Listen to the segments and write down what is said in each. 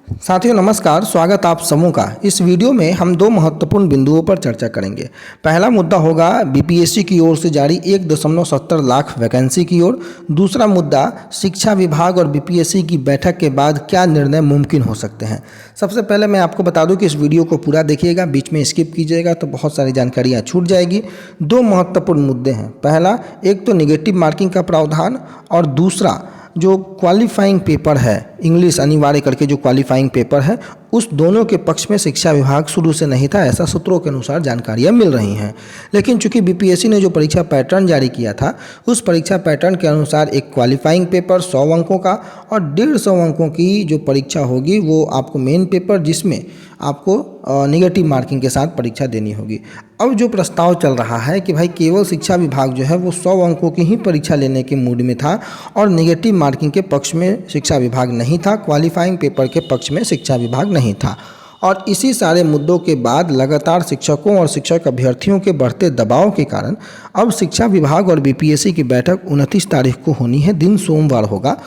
साथियों नमस्कार, स्वागत आप समूह का। इस वीडियो में हम दो महत्वपूर्ण बिंदुओं पर चर्चा करेंगे। पहला मुद्दा होगा बीपीएससी की ओर से जारी 1.70 लाख वैकेंसी की ओर। दूसरा मुद्दा शिक्षा विभाग और बीपीएससी की बैठक के बाद क्या निर्णय मुमकिन हो सकते हैं। सबसे पहले मैं आपको बता दूं कि इस वीडियो को पूरा देखिएगा, बीच में स्किप कीजिएगा तो बहुत सारी जानकारियाँ छूट जाएगी। दो महत्वपूर्ण मुद्दे हैं। पहला, एक तो निगेटिव मार्किंग का प्रावधान और दूसरा जो क्वालिफाइंग पेपर है, इंग्लिश अनिवार्य करके जो क्वालिफाइंग पेपर है, उस दोनों के पक्ष में शिक्षा विभाग शुरू से नहीं था, ऐसा सूत्रों के अनुसार जानकारियां मिल रही हैं। लेकिन चूंकि बीपीएससी ने जो परीक्षा पैटर्न जारी किया था, उस परीक्षा पैटर्न के अनुसार एक क्वालिफाइंग पेपर 100 अंकों का और 150 अंकों की जो परीक्षा होगी वो आपको मेन पेपर, जिसमें आपको निगेटिव मार्किंग के साथ परीक्षा देनी होगी। अब जो प्रस्ताव चल रहा है कि भाई केवल शिक्षा विभाग जो है वो 100 अंकों की ही परीक्षा लेने के मूड में था और निगेटिव मार्किंग के पक्ष में शिक्षा विभाग नहीं था, क्वालिफाइंग पेपर के पक्ष में शिक्षा विभाग नहीं था। और इसी सारे मुद्दों के बाद लगातार शिक्षकों और शिक्षक अभ्यर्थियों के बढ़ते दबाव के कारण अब शिक्षा विभाग और बीपीएससी की बैठक 29 तारीख को होनी है, दिन सोमवार होगा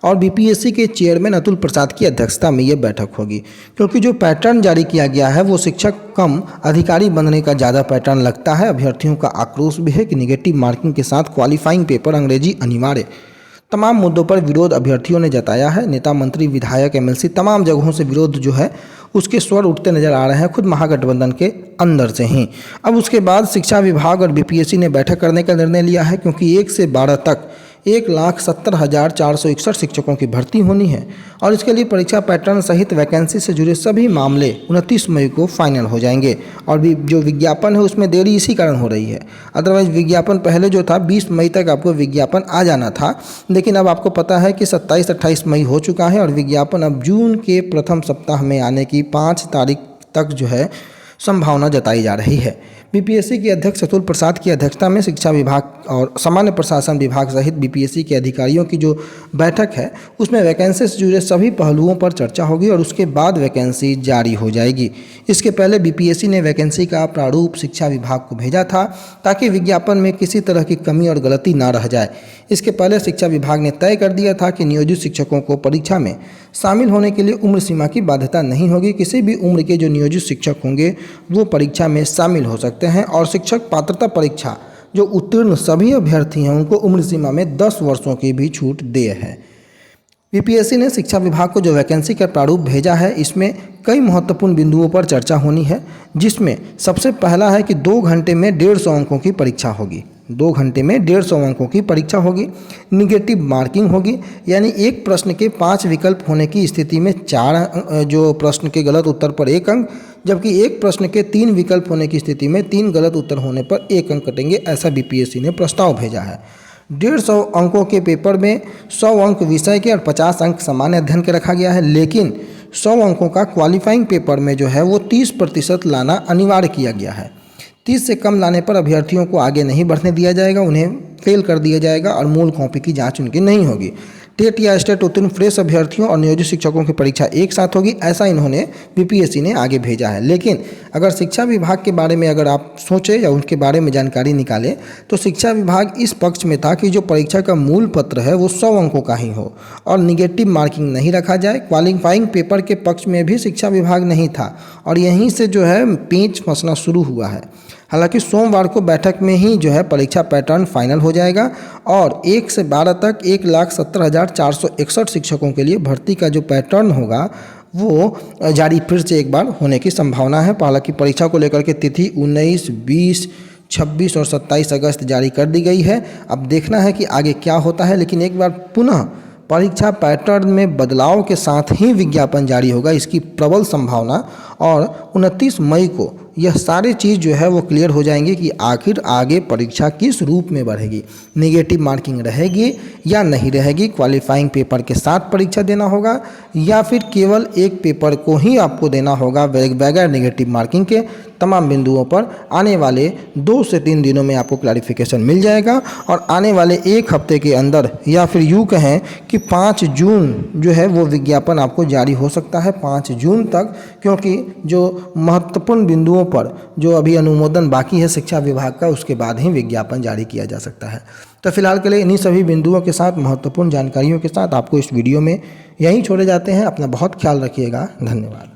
और बीपीएससी के चेयरमैन अतुल प्रसाद की अध्यक्षता में ये बैठक होगी। क्योंकि जो पैटर्न जारी किया गया है वो शिक्षक कम अधिकारी बनने का ज़्यादा पैटर्न लगता है। अभ्यर्थियों का आक्रोश भी है कि निगेटिव मार्किंग के साथ क्वालिफाइंग पेपर अंग्रेजी अनिवार्य। तमाम मुद्दों पर विरोध अभ्यर्थियों ने जताया है। नेता, मंत्री, विधायक, एमएलसी तमाम जगहों से विरोध जो है उसके स्वर उठते नजर आ रहे हैं, खुद महागठबंधन के अंदर से ही। अब उसके बाद शिक्षा विभाग और बीपीएससी ने बैठक करने का निर्णय लिया है, क्योंकि 1 से 12 तक 1,70,461 शिक्षकों की भर्ती होनी है और इसके लिए परीक्षा पैटर्न सहित वैकेंसी से जुड़े सभी मामले 29 मई को फाइनल हो जाएंगे। और भी जो विज्ञापन है उसमें देरी इसी कारण हो रही है। अदरवाइज विज्ञापन पहले जो था 20 मई तक आपको विज्ञापन आ जाना था, लेकिन अब आपको पता है कि 27-28 मई हो चुका है और विज्ञापन अब जून के प्रथम सप्ताह में आने की 5 तारीख तक जो है संभावना जताई जा रही है। बीपीएससी के अध्यक्ष अतुल प्रसाद की अध्यक्षता में शिक्षा विभाग और सामान्य प्रशासन विभाग सहित बीपीएससी के अधिकारियों की जो बैठक है उसमें वैकेंसी से जुड़े सभी पहलुओं पर चर्चा होगी और उसके बाद वैकेंसी जारी हो जाएगी। इसके पहले बीपीएससी ने वैकेंसी का प्रारूप शिक्षा विभाग को भेजा था ताकि विज्ञापन में किसी तरह की कमी और गलती ना रह जाए। इसके पहले शिक्षा विभाग ने तय कर दिया था कि नियोजित शिक्षकों को परीक्षा में शामिल होने के लिए उम्र सीमा की बाध्यता नहीं होगी। किसी भी उम्र के जो नियोजित शिक्षक होंगे वो परीक्षा में शामिल हो सकते हैं और शिक्षक पात्रता परीक्षा जो उत्तीर्ण सभी अभ्यर्थी हैं उनको उम्र सीमा में 10 वर्षों की भी छूट दे है। बीपीएससी ने शिक्षा विभाग को जो वैकेंसी का प्रारूप भेजा है इसमें कई महत्वपूर्ण बिंदुओं पर चर्चा होनी है, जिसमें सबसे पहला है कि 2 घंटे में 150 अंकों की परीक्षा होगी। 2 घंटे में 150 अंकों की परीक्षा होगी। निगेटिव मार्किंग होगी, यानी एक प्रश्न के 5 विकल्प होने की स्थिति में 4 जो प्रश्न के गलत उत्तर पर 1 अंक, जबकि एक प्रश्न के 3 विकल्प होने की स्थिति में 3 गलत उत्तर होने पर 1 अंक कटेंगे। ऐसा बीपीएससी ने प्रस्ताव भेजा है। 150 अंकों के पेपर में 100 अंक विषय के और 50 अंक सामान्य अध्ययन के रखा गया है, लेकिन 100 अंकों का क्वालिफाइंग पेपर में जो है वो 30% लाना अनिवार्य किया गया है। 30 से कम लाने पर अभ्यर्थियों को आगे नहीं बढ़ने दिया जाएगा, उन्हें फेल कर दिया जाएगा और मूल कॉपी की जांच उनकी नहीं होगी। टेट या स्टेट उत्तीर्ण फ्रेश अभ्यर्थियों और नियोजित शिक्षकों की परीक्षा एक साथ होगी, ऐसा इन्होंने बीपीएससी ने आगे भेजा है। लेकिन अगर शिक्षा विभाग के बारे में अगर आप सोचें या उनके बारे में जानकारी निकालें तो शिक्षा विभाग इस पक्ष में था कि जो परीक्षा का मूल पत्र है वो 100 अंकों का ही हो और निगेटिव मार्किंग नहीं रखा जाए। क्वालिफाइंग पेपर के पक्ष में भी शिक्षा विभाग नहीं था और यहीं से जो है पेंच फंसना शुरू हुआ है। हालांकि सोमवार को बैठक में ही जो है परीक्षा पैटर्न फाइनल हो जाएगा और 1 से 12 तक 1,70,461 शिक्षकों के लिए भर्ती का जो पैटर्न होगा वो जारी फिर से एक बार होने की संभावना है। हालांकि परीक्षा को लेकर के तिथि 19, 20, 26 और 27 अगस्त जारी कर दी गई है। अब देखना है कि आगे क्या होता है, लेकिन एक बार पुनः परीक्षा पैटर्न में बदलाव के साथ ही विज्ञापन जारी होगा, इसकी प्रबल संभावना। और 29 मई को यह सारी चीज़ जो है वो क्लियर हो जाएंगी कि आखिर आगे परीक्षा किस रूप में बढ़ेगी, निगेटिव मार्किंग रहेगी या नहीं रहेगी, क्वालिफाइंग पेपर के साथ परीक्षा देना होगा या फिर केवल एक पेपर को ही आपको देना होगा बगैर निगेटिव मार्किंग के। तमाम बिंदुओं पर आने वाले 2 से 3 दिनों में आपको क्लैरिफिकेशन मिल जाएगा और आने वाले 1 हफ्ते के अंदर या फिर यूँ कहें कि 5 जून जो है वो विज्ञापन आपको जारी हो सकता है, 5 जून तक, क्योंकि जो महत्वपूर्ण बिंदुओं बिंदुओं पर जो अभी अनुमोदन बाकी है शिक्षा विभाग का, उसके बाद ही विज्ञापन जारी किया जा सकता है। तो फिलहाल के लिए इन्हीं सभी बिंदुओं के साथ, महत्वपूर्ण जानकारियों के साथ आपको इस वीडियो में यहीं छोड़े जाते हैं। अपना बहुत ख्याल रखिएगा। धन्यवाद।